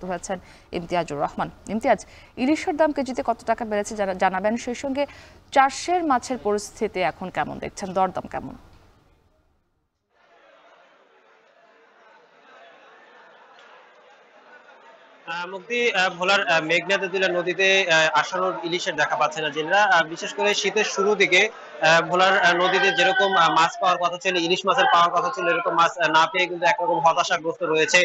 যুক্ত হয়েছেন ইমতিয়াজুর রহমান। ইমতিয়াজ, ইলিশের দাম কেজিতে কত টাকা বেড়েছে জানাবেন, সেই সঙ্গে চাষের মাছের পরিস্থিতি এখন কেমন দেখছেন, দরদাম কেমন? মুক্তি ভোলার মেঘনা তেঁতুলিয়া নদীতে আসানো ইলিশের দেখা পাচ্ছে না জেলেরা। বিশেষ করে শীতের শুরু দিকে ভোলার নদীতে যেরকম মাছ পাওয়ার কথা ছিল, ইলিশ মাছের পাওয়ার কথা ছিল, এরকম মাছ না পেয়ে কিন্তু একরকম হতাশাগ্রস্ত রয়েছে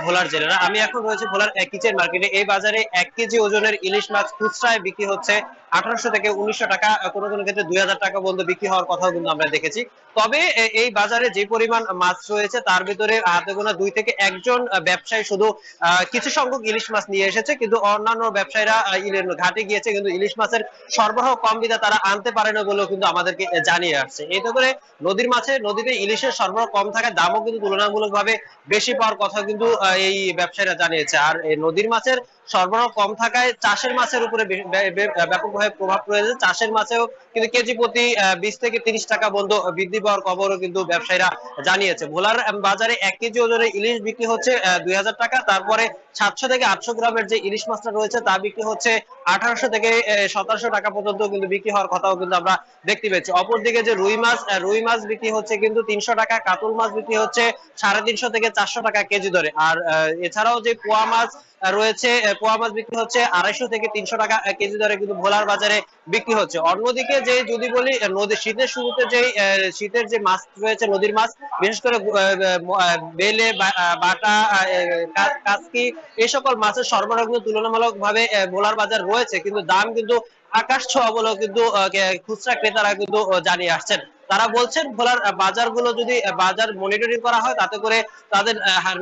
ভোলার জেলেরা। আমি এখন রয়েছে ভোলার কিচেন মার্কেটে। এই বাজারে 1 কেজি ওজনের ইলিশ মাছ খুচরায় বিক্রি হচ্ছে 1800 থেকে 1900 টাকা, কোনো কোনো ক্ষেত্রে 2000 টাকা পর্যন্ত বিক্রি হওয়ার কথাও কিন্তু আমরা দেখেছি। তবে এই বাজারে যে পরিমাণ মাছ রয়েছে তার ভিতরে হাতে গোনা 2 থেকে 1 জন ব্যবসায়ী শুধু কিছু সংখ্যক ইলিশ মাছ নিয়ে এসেছে, কিন্তু অন্যান্য ব্যবসায়ীরা ঘাটে গিয়েছে, কিন্তু ইলিশ মাছের সরবরাহ কম বিধা তারা আনতে পারে না বলেও কিন্তু আমাদেরকে জানিয়ে আসছে। এতে করে নদীতে ইলিশের সরবরাহ কম থাকায় দামও কিন্তু তুলনামূলকভাবে বেশি পাওয়ার কথা কিন্তু এই ব্যবসায়ীরা জানিয়েছে। আর এই নদীর মাছের সরবরাহ কম থাকায় চাষের মাছের উপরে ব্যাপকভাবে প্রভাব পড়েছে। চাষের মাছেও কিন্তু কেজি প্রতি 20 থেকে 30 টাকা পর্যন্ত বৃদ্ধি পাওয়ার খবরও কিন্তু ব্যবসায়ীরা জানিয়েছে। ভোলার বাজারে 1 কেজি ওজনের ইলিশ বিক্রি হচ্ছে 2000 টাকা। তারপরে 700 থেকে 800 গ্রামের যে ইলিশ মাছটা রয়েছে তা বিক্রি হচ্ছে 1800 থেকে 1700 টাকা পর্যন্ত কিন্তু বিক্রি হওয়ার কথাও কিন্তু আমরা দেখতে পেয়েছি। অপরদিকে যে রুই মাছ বিক্রি হচ্ছে কিন্তু 300 টাকা, কাতল মাছ বিক্রি হচ্ছে 350 থেকে 400 টাকা কেজি দরে। আর এছাড়াও যে পোয়া মাছ রয়েছে, পোয়া মাছ বিক্রি হচ্ছে 250 থেকে 300 টাকা কেজি দরে কিন্তু ভোলার বাজারে বিক্রি হচ্ছে। অন্যদিকে যে যদি বলি শীতের শুরুতে যে শীতের যে মাছ রয়েছে, নদীর মাছ, বিশেষ করে বেলে, বাটা, কাসকি, এই সকল মাছের সরবরাহ কিন্তু তুলনামূলকভাবে ভোলার বাজার রয়েছে, কিন্তু দাম কিন্তু আকাশ ছোঁয়া বলেও কিন্তু খুচরা ক্রেতারা কিন্তু জানিয়ে আসছেন। তারা বলছেন ভোলার বাজারগুলো যদি বাজার মনিটরিং করা হয় তাতে করে তাদের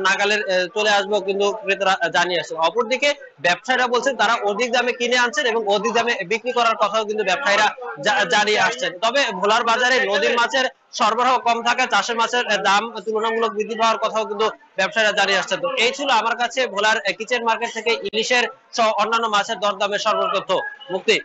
নাগালের চলে আসবো কিন্তু ক্রেতারা জানিয়ে আসছেন। অপরদিকে ব্যবসায়ীরা বলছেন তারা অধিক দামে কিনে আনছেন এবং অধিক দামে বিক্রি করার কথাও কিন্তু ব্যবসায়ীরা জানিয়ে আসছেন। তবে ভোলার বাজারে নদীর মাছের সরবরাহ কম থাকায় চাষের মাছের দাম তুলনামূলক বৃদ্ধি পাওয়ার কথাও কিন্তু ব্যবসায়ীরা জানিয়ে আসছেন। তো এই ছিল আমার কাছে ভোলার কিচেন মার্কেট থেকে ইলিশের সহ অন্যান্য মাছের দরদামের সর্বতথ্য। মুক্তি।